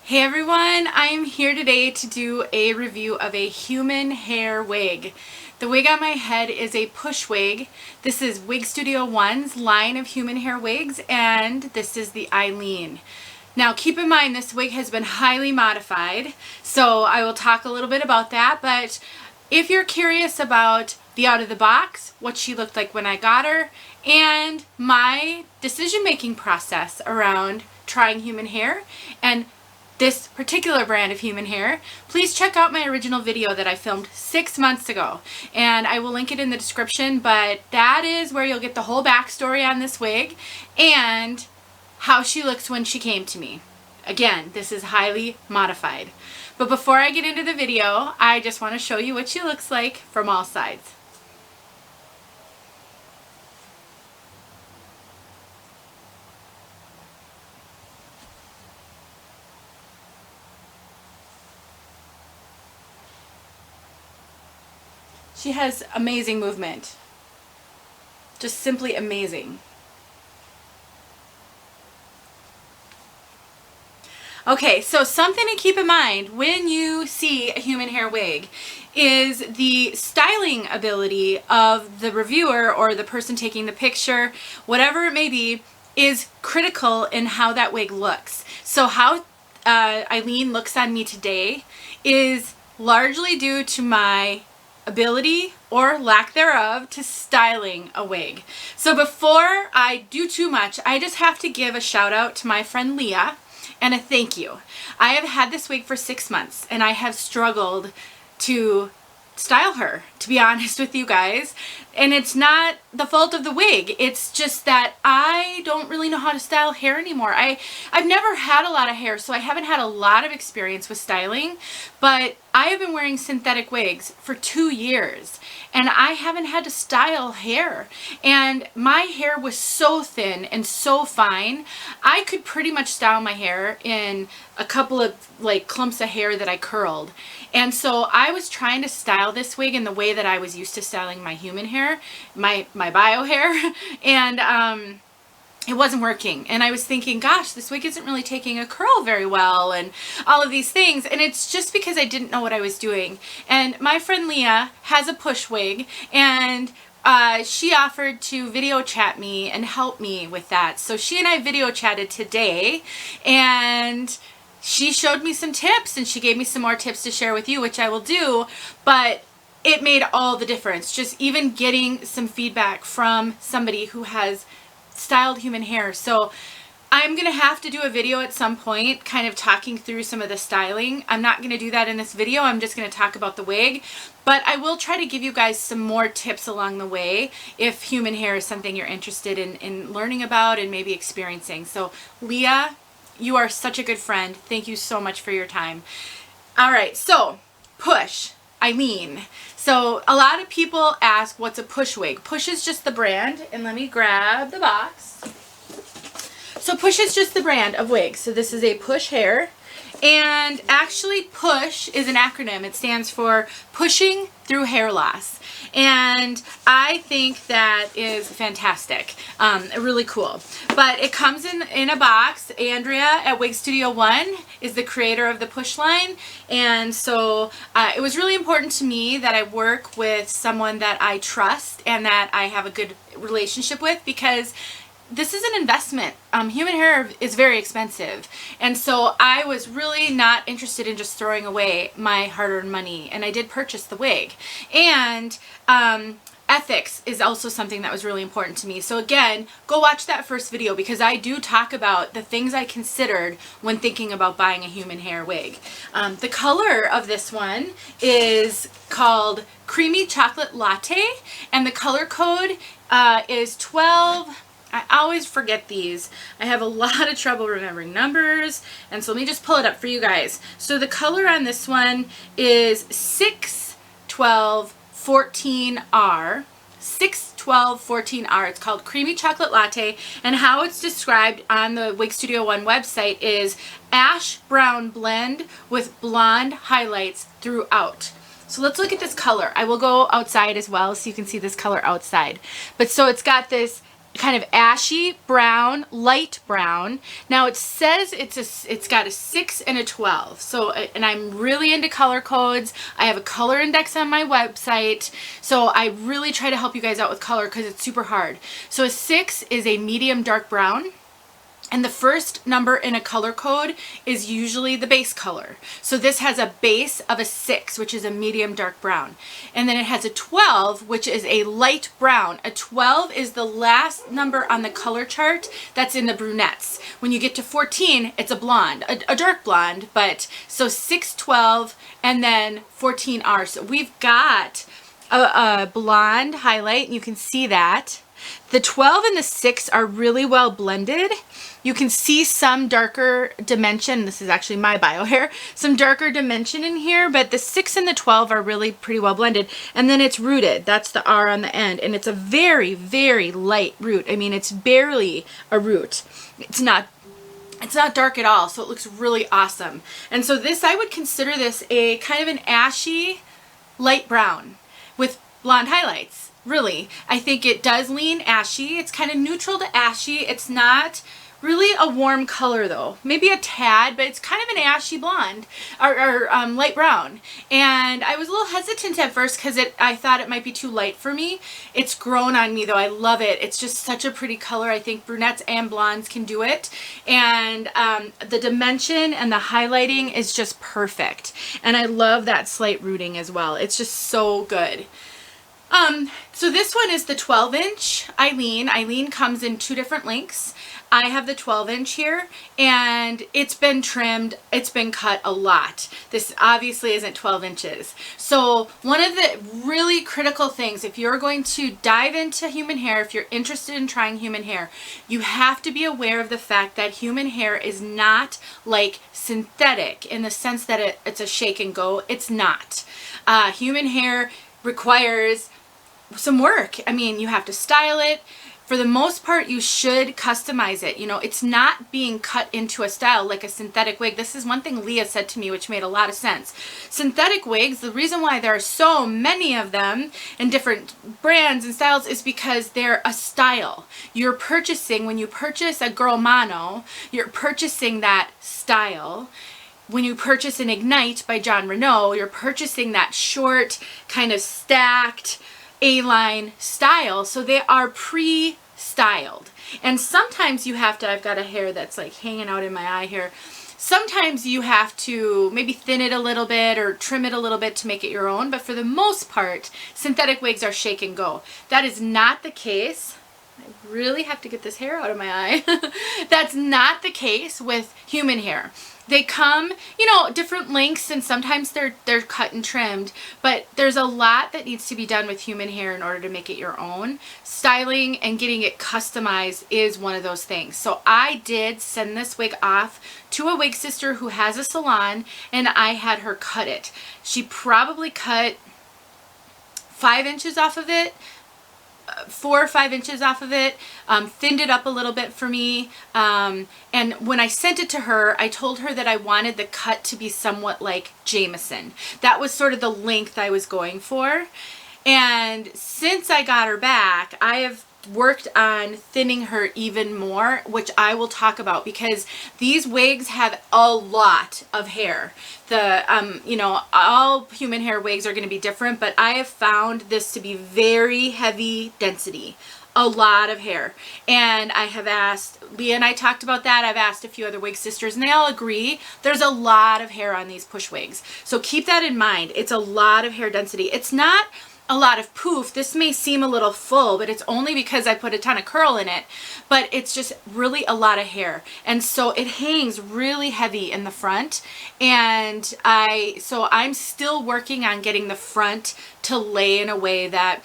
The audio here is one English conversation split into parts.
Hey everyone, I am here today to do a review of a human hair wig. The wig on my head is a PUSH wig. This is Wig Studio One's line of human hair wigs, and this is the Eileen. Now keep in mind this wig has been highly modified, so I will talk a little bit about that, but if you're curious about the out of the box, what she looked like when I got her, and my decision-making process around trying human hair and this particular brand of human hair, please check out my original video that I filmed 6 months ago, and I will link it in the description. But that is where you'll get the whole backstory on this wig and how she looks when she came to me. Again, this is highly modified. But before I get into the video, I just want to show you what she looks like from all sides. She has amazing movement. Just simply amazing. Okay, so something to keep in mind when you see a human hair wig is the styling ability of the reviewer or the person taking the picture, whatever it may be, is critical in how that wig looks. So how Eileen looks on me today is largely due to my ability or lack thereof to styling a wig. So before I do too much, I just have to give a shout out to my friend Leah and a thank you. I have had this wig for 6 months and I have struggled to style her, to be honest with you guys, and it's not the fault of the wig. It's just that I don't really know how to style hair anymore. I've never had a lot of hair, so I haven't had a lot of experience with styling, but I have been wearing synthetic wigs for 2 years and I haven't had to style hair, and my hair was so thin and so fine I could pretty much style my hair in a couple of like clumps of hair that I curled. And so I was trying to style this wig in the way that I was used to styling my human hair, my bio hair, and it wasn't working. And I was thinking, gosh, this wig isn't really taking a curl very well and all of these things. And it's just because I didn't know what I was doing. And my friend Leah has a PUSH wig, and she offered to video chat me and help me with that. So she and I video chatted today, and she showed me some tips and she gave me some more tips to share with you, which I will do. But it made all the difference, just even getting some feedback from somebody who has styled human hair. So I'm gonna have to do a video at some point kind of talking through some of the styling. I'm not gonna do that in this video. I'm just gonna talk about the wig, but I will try to give you guys some more tips along the way if human hair is something you're interested in learning about and maybe experiencing. So Leah, you are such a good friend. Thank you so much for your time. All right, so PUSH Eileen. So a lot of people ask, what's a PUSH wig? PUSH is just the brand, and let me grab the box. So PUSH is just the brand of wigs. So this is a PUSH hair, and actually PUSH is an acronym. It stands for pushing through hair loss, and I think that is fantastic, really cool. But it comes in a box. Andrea at Wig Studio One is the creator of the PUSH line, and so it was really important to me that I work with someone that I trust and that I have a good relationship with, because this is an investment. Human hair is very expensive, and so I was really not interested in just throwing away my hard-earned money, and I did purchase the wig. And ethics is also something that was really important to me. So again, go watch that first video, because I do talk about the things I considered when thinking about buying a human hair wig. The color of this one is called Creamy Chocolate Latte, and the color code is 12. I always forget these. I have a lot of trouble remembering numbers, and so let me just pull it up for you guys. So the color on this one is 61214R. 61214R. It's called Creamy Chocolate Latte, and how it's described on the Wig Studio One website is ash brown blend with blonde highlights throughout. So let's look at this color. I will go outside as well so you can see this color outside. But so it's got this kind of ashy brown, light brown. Now it says it's got a 6 and a 12. So, and I'm really into color codes. I have a color index on my website. So I really try to help you guys out with color because it's super hard. So a 6 is a medium dark brown. And the first number in a color code is usually the base color. So this has a base of a 6, which is a medium dark brown. And then it has a 12, which is a light brown. A 12 is the last number on the color chart that's in the brunettes. When you get to 14, it's a blonde, a dark blonde. But so 6, 12, and then 14R. So we've got a blonde highlight, and you can see that. The 12 and the 6 are really well blended. You can see some darker dimension. This is actually my bio hair. Some darker dimension in here, but the 6 and the 12 are really pretty well blended. And then it's rooted. That's the R on the end. And it's a very, very light root. I mean, it's barely a root. It's not dark at all, so it looks really awesome. And so this, I would consider this a kind of an ashy light brown with blonde highlights. Really, I think it does lean ashy. It's kind of neutral to ashy. It's not really a warm color though. Maybe a tad, but it's kind of an ashy blonde or light brown. And I was a little hesitant at first because I thought it might be too light for me. It's grown on me though. I love it. It's just such a pretty color. I think brunettes and blondes can do it. And the dimension and the highlighting is just perfect. And I love that slight rooting as well. It's just so good. So this one is the 12-inch Eileen. Eileen comes in 2 different lengths. I have the 12-inch here, and it's been trimmed. It's been cut a lot. This obviously isn't 12 inches. So one of the really critical things, if you're going to dive into human hair, if you're interested in trying human hair, you have to be aware of the fact that human hair is not like synthetic in the sense that it's a shake and go. It's not. Human hair requires some work. I mean, you have to style it. For the most part, you should customize it. You know, it's not being cut into a style like a synthetic wig. This is one thing Leah said to me, which made a lot of sense. Synthetic wigs, the reason why there are so many of them in different brands and styles is because they're a style. You're purchasing, when you purchase a Girl Mono, you're purchasing that style. When you purchase an Ignite by John Renault, you're purchasing that short, kind of stacked, A-line style. So they are pre-styled. And sometimes you have to, I've got a hair that's like hanging out in my eye here. Sometimes you have to maybe thin it a little bit or trim it a little bit to make it your own. But for the most part, synthetic wigs are shake and go. That is not the case. I really have to get this hair out of my eye. That's not the case with human hair. They come, you know, different lengths, and sometimes they're cut and trimmed, but there's a lot that needs to be done with human hair in order to make it your own. Styling and getting it customized is one of those things. So I did send this wig off to a wig sister who has a salon, and I had her cut it. She probably cut 5 inches off of it. 4 or 5 inches off of it, thinned it up a little bit for me, and when I sent it to her, I told her that I wanted the cut to be somewhat like Jameson. That was sort of the length I was going for. And since I got her back, I have worked on thinning her even more, which I will talk about, because these wigs have a lot of hair. The you know, all human hair wigs are going to be different, but I have found this to be very heavy density, a lot of hair. And I have asked, Leah and I talked about that. I've asked a few other wig sisters, and they all agree there's a lot of hair on these push wigs. So keep that in mind. It's a lot of hair density. It's not a lot of poof. This may seem a little full, but it's only because I put a ton of curl in it, but it's just really a lot of hair. And so it hangs really heavy in the front. And so I'm still working on getting the front to lay in a way that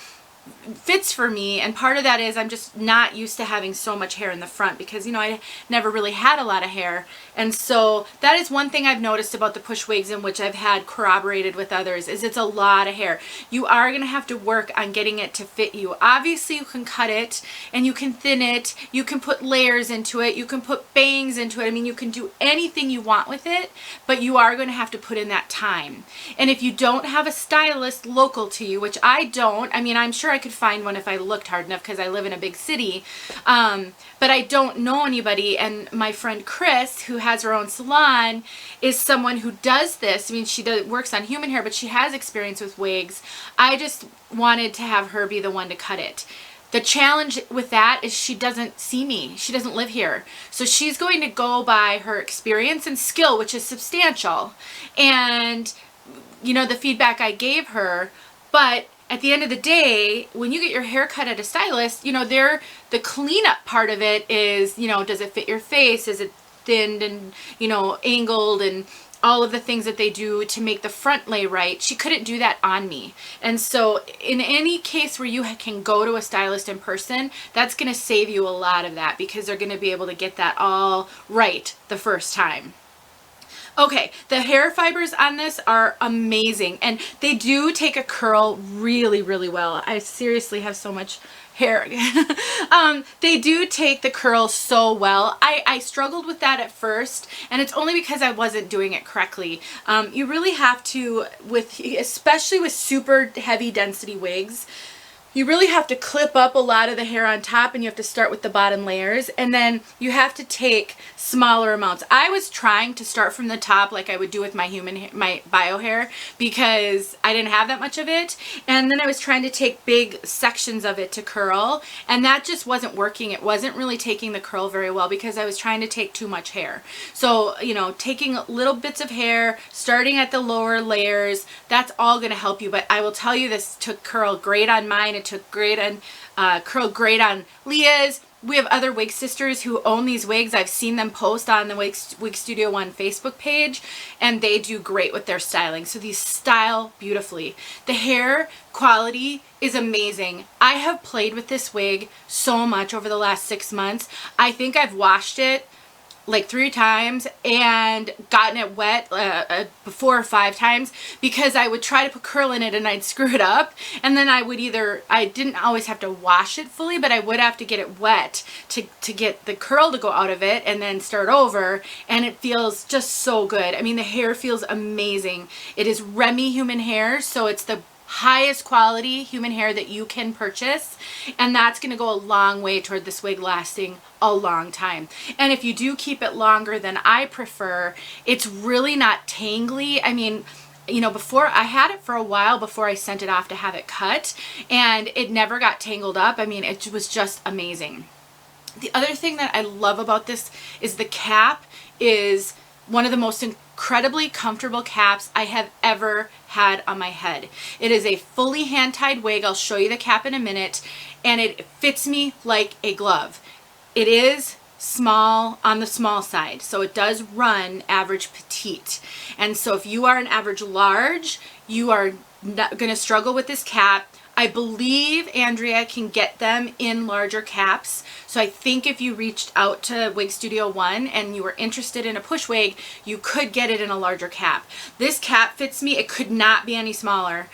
fits for me, and part of that is I'm just not used to having so much hair in the front because, you know, I never really had a lot of hair. And so that is one thing I've noticed about the push wigs, in which I've had corroborated with others, is it's a lot of hair. You are going to have to work on getting it to fit you. Obviously you can cut it and you can thin it, you can put layers into it, you can put bangs into it. I mean, you can do anything you want with it, but you are going to have to put in that time. And if you don't have a stylist local to you, which I don't, I mean, I'm sure I I could find one if I looked hard enough because I live in a big city. But I don't know anybody, and my friend Chris, who has her own salon, is someone who does this. I mean, she works on human hair, but she has experience with wigs. I just wanted to have her be the one to cut it. The challenge with that is she doesn't see me. She doesn't live here. So she's going to go by her experience and skill, which is substantial. And, you know, the feedback I gave her. But at the end of the day, when you get your hair cut at a stylist, you know, the cleanup part of it is, you know, does it fit your face? Is it thinned and, you know, angled, and all of the things that they do to make the front lay right. She couldn't do that on me. And so in any case where you can go to a stylist in person, that's going to save you a lot of that, because they're going to be able to get that all right the first time. Okay, the hair fibers on this are amazing, and they do take a curl really, really well. I seriously have so much hair. They do take the curl so well. I struggled with that at first, and it's only because I wasn't doing it correctly. You really have to, especially with super heavy density wigs, you really have to clip up a lot of the hair on top, and you have to start with the bottom layers, and then you have to take smaller amounts. I was trying to start from the top like I would do with my bio hair, because I didn't have that much of it, and then I was trying to take big sections of it to curl, and that just wasn't working. It wasn't really taking the curl very well because I was trying to take too much hair. So, you know, taking little bits of hair, starting at the lower layers, that's all going to help you. But I will tell you, this took curl great on mine. It took great on curl great on Leah's. We have other wig sisters who own these wigs. I've seen them post on the Wig Studio One Facebook page, and they do great with their styling. So these style beautifully. The hair quality is amazing. I have played with this wig so much over the last 6 months. I think I've washed it like 3 times and gotten it wet 4 or 5 times, because I would try to put curl in it and I'd screw it up, and then I didn't always have to wash it fully, but I would have to get it wet to get the curl to go out of it and then start over, and it feels just so good. I mean, the hair feels amazing. It is Remy human hair, so it's the highest quality human hair that you can purchase, and that's going to go a long way toward this wig lasting a long time. And if you do keep it longer than I prefer, it's really not tangly. I mean, you know, before I had it for a while before I sent it off to have it cut, and it never got tangled up. I mean, it was just amazing. The other thing that I love about this is the cap is one of the most incredibly comfortable caps I have ever had on my head. It is a fully hand-tied wig. I'll show you the cap in a minute, and it fits me like a glove. It is small, on the small side, so it does run average petite. And so if you are an average large, you are not going to struggle with this cap. I believe Andrea can get them in larger caps. So I think if you reached out to Wig Studio One and you were interested in a push wig, you could get it in a larger cap. This cap fits me. It could not be any smaller.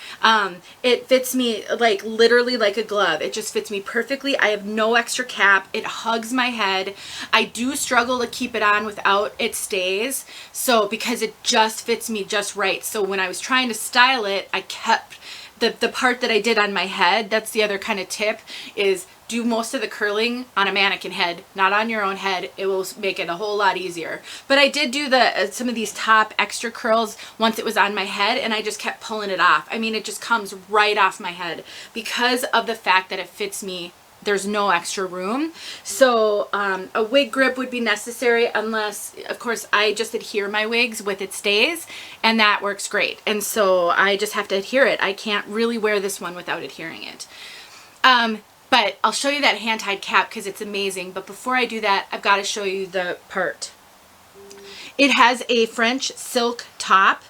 It fits me like literally like a glove. It just fits me perfectly. I have no extra cap. It hugs my head. I do struggle to keep it on without it stays. So because it just fits me just right. So when I was trying to style it, I kept the part that I did on my head. That's the other kind of tip, is do most of the curling on a mannequin head, not on your own head. It will make it a whole lot easier. But I did do some of these top extra curls once it was on my head, and I just kept pulling it off. I mean, it just comes right off my head because of the fact that it fits me. There's no extra room. So a wig grip would be necessary, unless, of course, I just adhere my wigs with it stays, and that works great. And so I just have to adhere it. I can't really wear this one without adhering it. But I'll show you that hand-tied cap because it's amazing. But before I do that, I've got to show you the part. It has a French silk top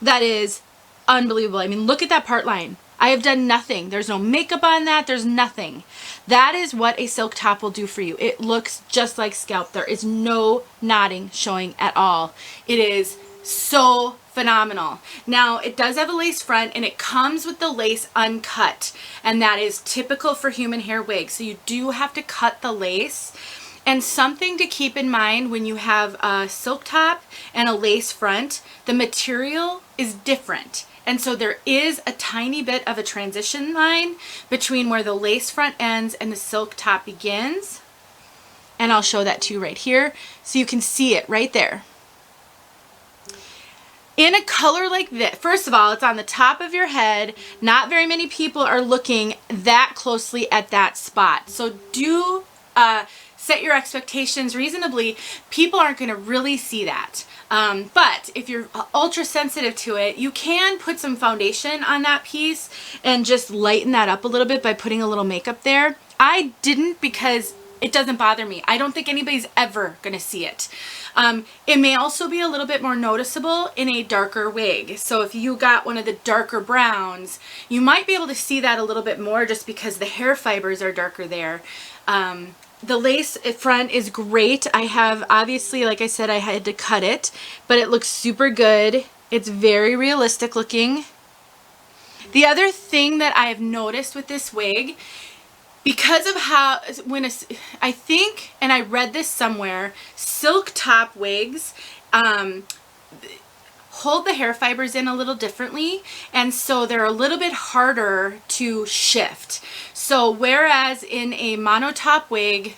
that is unbelievable. I mean, look at that part line. I have done nothing. There's no makeup on that. There's nothing. That is what a silk top will do for you. It looks just like scalp. There is no knotting showing at all. It is so phenomenal. Now, it does have a lace front, and it comes with the lace uncut, and that is typical for human hair wigs. So you do have to cut the lace. And something to keep in mind when you have a silk top and a lace front, the material is different. And so there is a tiny bit of a transition line between where the lace front ends and the silk top begins. And I'll show that to you right here so you can see it right there. In a color like this, first of all, it's on the top of your head. Not very many people are looking that closely at that spot. So do set your expectations reasonably. People aren't going to really see that. But if you're ultra sensitive to it, you can put some foundation on that piece and just lighten that up a little bit by putting a little makeup there. I didn't because it doesn't bother me. I don't think anybody's ever going to see it. It may also be a little bit more noticeable in a darker wig. So if you got one of the darker browns, you might be able to see that a little bit more just because the hair fibers are darker there. The lace front is great. I have, obviously, like I said, I had to cut it, but it looks super good. It's very realistic looking. The other thing that I have noticed with this wig, because of how, I think, and I read this somewhere, silk top wigs hold the hair fibers in a little differently, and so they're a little bit harder to shift. So whereas in a monotop wig,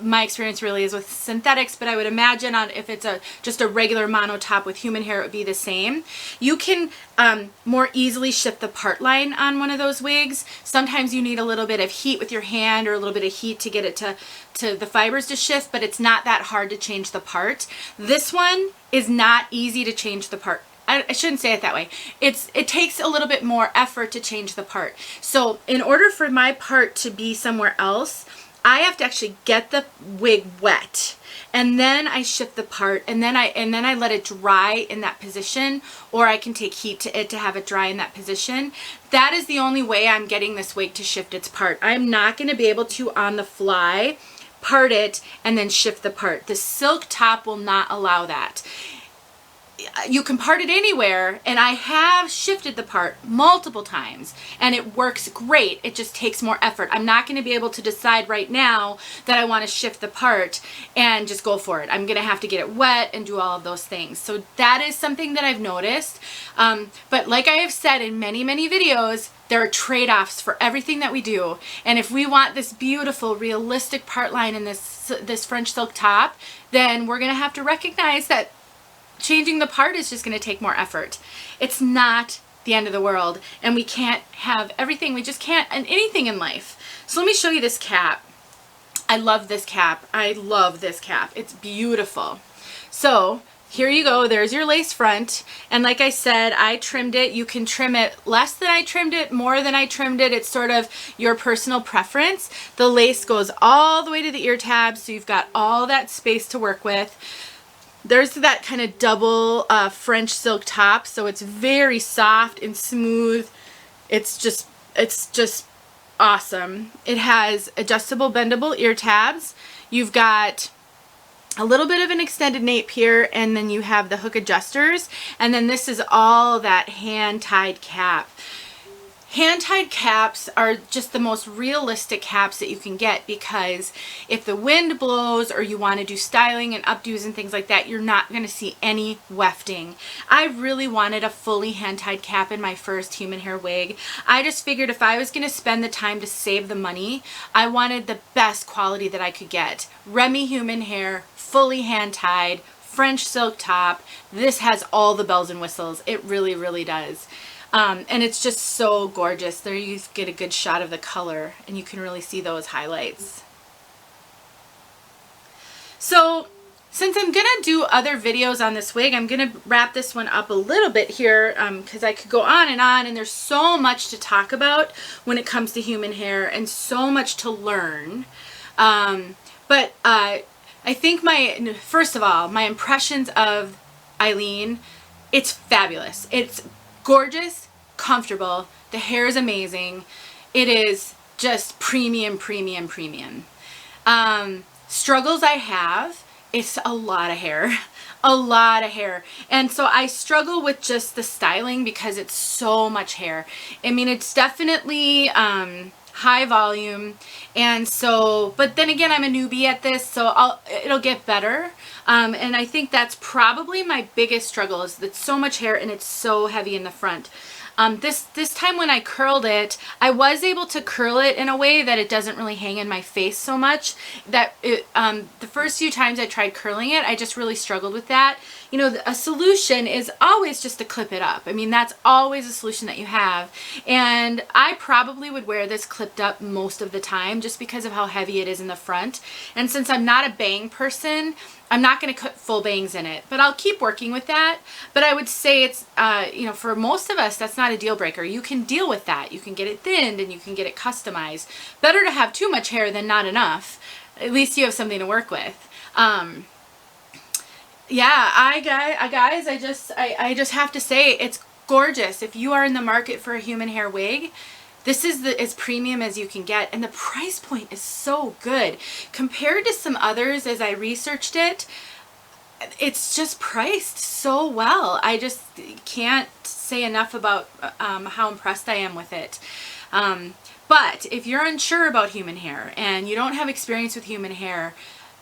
my experience really is with synthetics, but I would imagine if it's just a regular monotop with human hair, it would be the same. You can more easily shift the part line on one of those wigs. Sometimes you need a little bit of heat with your hand or a little bit of heat to get it to the fibers to shift, but it's not that hard to change the part. This one is not easy to change the part. I shouldn't say it that way. It takes a little bit more effort to change the part. So in order for my part to be somewhere else, I have to actually get the wig wet, and then I shift the part, and then I let it dry in that position, or I can take heat to it to have it dry in that position. That is the only way I'm getting this wig to shift its part. I'm not going to be able to on the fly part it and then shift the part. The silk top will not allow that. You can part it anywhere, and I have shifted the part multiple times and it works great. It just takes more effort. I'm not going to be able to decide right now that I want to shift the part and just go for it. I'm going to have to get it wet and do all of those things. So that is something that I've noticed. But like I have said in many videos, there are trade-offs for everything that we do. And if we want this beautiful, realistic part line in this French silk top, then we're going to have to recognize that changing the part is just going to take more effort. It's not the end of the world, and we can't have everything. We just can't, and anything in life. So let me show you this cap. I love this cap. I love this cap. It's beautiful. So here you go. There's your lace front. And like I said, I trimmed it. You can trim it less than I trimmed it, more than I trimmed it. It's sort of your personal preference. The lace goes all the way to the ear tabs, so you've got all that space to work with. There's that kind of double French silk top, so it's very soft and smooth. It's just awesome. It has adjustable bendable ear tabs. You've got a little bit of an extended nape here, and then you have the hook adjusters, and then this is all that hand-tied cap. Hand-tied caps are just the most realistic caps that you can get, because if the wind blows or you want to do styling and updos and things like that, you're not going to see any wefting. I really wanted a fully hand-tied cap in my first human hair wig. I just figured if I was going to spend the time to save the money, I wanted the best quality that I could get. Remy human hair, fully hand-tied, French silk top. This has all the bells and whistles. It really, really does. And it's just so gorgeous. There you get a good shot of the color, and you can really see those highlights. So since I'm going to do other videos on this wig, I'm going to wrap this one up a little bit here, because I could go on, and there's so much to talk about when it comes to human hair and so much to learn. But I think first of all, my impressions of Eileen, it's fabulous. It's gorgeous, comfortable. The hair is amazing. It is just premium. Struggles I have, it's a lot of hair. A lot of hair. And so I struggle with just the styling because it's so much hair. I mean, it's definitely high volume, and so, but then again, I'm a newbie at this, so it'll get better. And I think that's probably my biggest struggle, is that so much hair and it's so heavy in the front. This time when I curled it, I was able to curl it in a way that it doesn't really hang in my face so much. That the first few times I tried curling it, I just really struggled with that. You know, a solution is always just to clip it up. I mean, that's always a solution that you have. And I probably would wear this clipped up most of the time just because of how heavy it is in the front. And since I'm not a bang person, I'm not going to put full bangs in it, but I'll keep working with that. But I would say it's, you know, for most of us, that's not a deal breaker. You can deal with that. You can get it thinned and you can get it customized. Better to have too much hair than not enough. At least you have something to work with. Yeah, guys, I just have to say it's gorgeous. If you are in the market for a human hair wig, this is as premium as you can get, and the price point is so good. Compared to some others, as I researched it, it's just priced so well. I just can't say enough about how impressed I am with it. But if you're unsure about human hair and you don't have experience with human hair,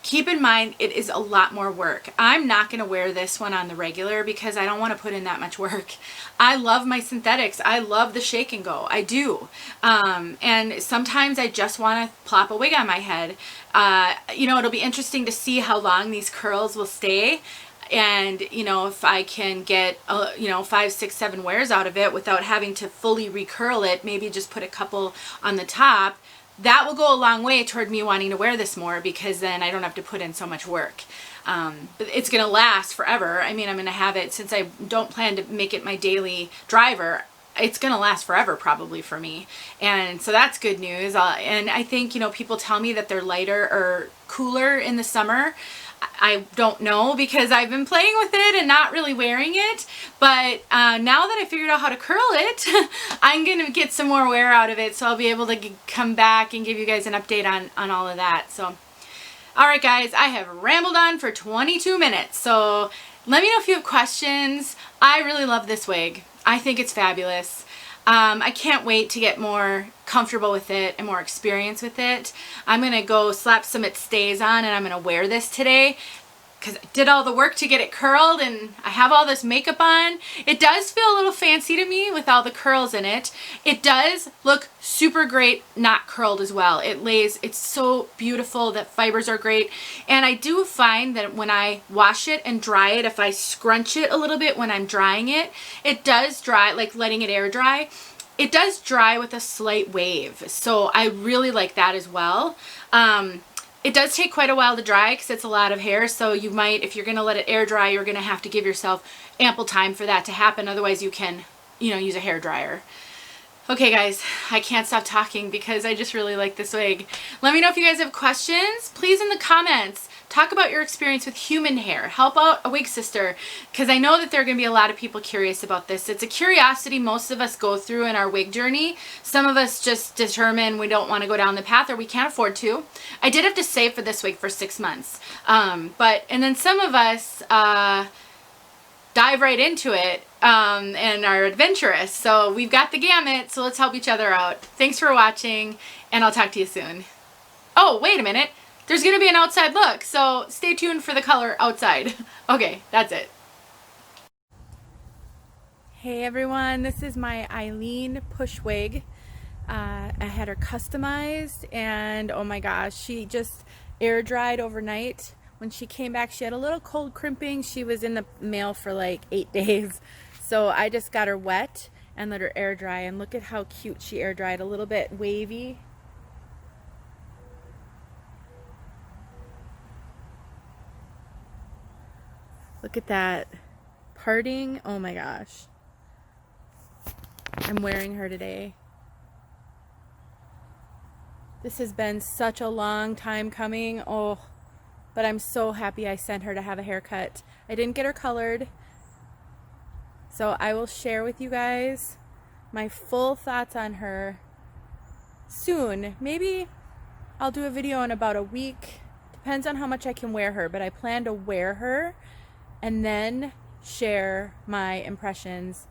keep in mind it is a lot more work. I'm not going to wear this one on the regular because I don't want to put in that much work. I love my synthetics. I love the shake and go. I do. And sometimes I just want to plop a wig on my head. You know, it'll be interesting to see how long these curls will stay. And, you know, if I can get, you know, 5, 6, 7 wears out of it without having to fully recurl it, maybe just put a couple on the top, that will go a long way toward me wanting to wear this more, because then I don't have to put in so much work. It's going to last forever. I mean, I'm going to have it, since I don't plan to make it my daily driver, it's going to last forever probably for me. And so that's good news. And I think, you know, people tell me that they're lighter or cooler in the summer. I don't know, because I've been playing with it and not really wearing it. But now that I figured out how to curl it, I'm going to get some more wear out of it. So I'll be able to come back and give you guys an update on all of that. So, all right, guys, I have rambled on for 22 minutes. So let me know if you have questions. I really love this wig. I think it's fabulous. I can't wait to get more comfortable with it and more experience with it. I'm going to go slap some It Stays on, and I'm going to wear this today because I did all the work to get it curled and I have all this makeup on. It does feel a little fancy to me with all the curls in it. It does look super great not curled as well. It lays, it's so beautiful. The fibers are great. And I do find that when I wash it and dry it, if I scrunch it a little bit when I'm drying it, it does dry, like letting it air dry. It does dry with a slight wave. So I really like that as well. It does take quite a while to dry because it's a lot of hair, so you might, if you're going to let it air dry, you're going to have to give yourself ample time for that to happen. Otherwise, you can, you know, use a hair dryer. Okay, guys, I can't stop talking because I just really like this wig. Let me know if you guys have questions. Please in the comments, talk about your experience with human hair. Help out a wig sister, because I know that there are going to be a lot of people curious about this. It's a curiosity most of us go through in our wig journey. Some of us just determine we don't want to go down the path, or we can't afford to. I did have to save for this wig for 6 months. And then some of us dive right into it and are adventurous. So we've got the gamut, so let's help each other out. Thanks for watching, and I'll talk to you soon. Oh, wait a minute. There's going to be an outside look, so stay tuned for the color outside. Okay, that's it. Hey everyone, this is my Eileen Push wig. I had her customized, and oh my gosh, she just air dried overnight. When she came back, she had a little cold crimping. She was in the mail for like 8 days. So I just got her wet and let her air dry, and look at how cute she air dried. A little bit wavy. Look at that parting. Oh my gosh. I'm wearing her today. This has been such a long time coming. Oh, but I'm so happy I sent her to have a haircut. I didn't get her colored. So I will share with you guys my full thoughts on her soon. Maybe I'll do a video in about a week. Depends on how much I can wear her, but I plan to wear her and then share my impressions.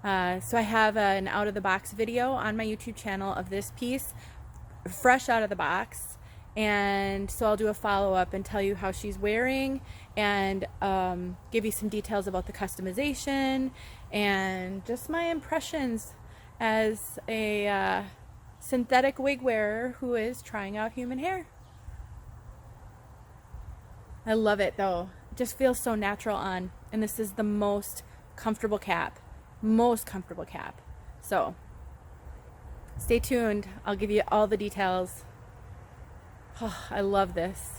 So I have an out of the box video on my YouTube channel of this piece, fresh out of the box, And so I'll do a follow-up and tell you how she's wearing, and give you some details about the customization and just my impressions as a synthetic wig wearer who is trying out human hair. I love it though. It just feels so natural on, and this is the most comfortable cap. Most comfortable cap. So stay tuned. I'll give you all the details. Oh, I love this.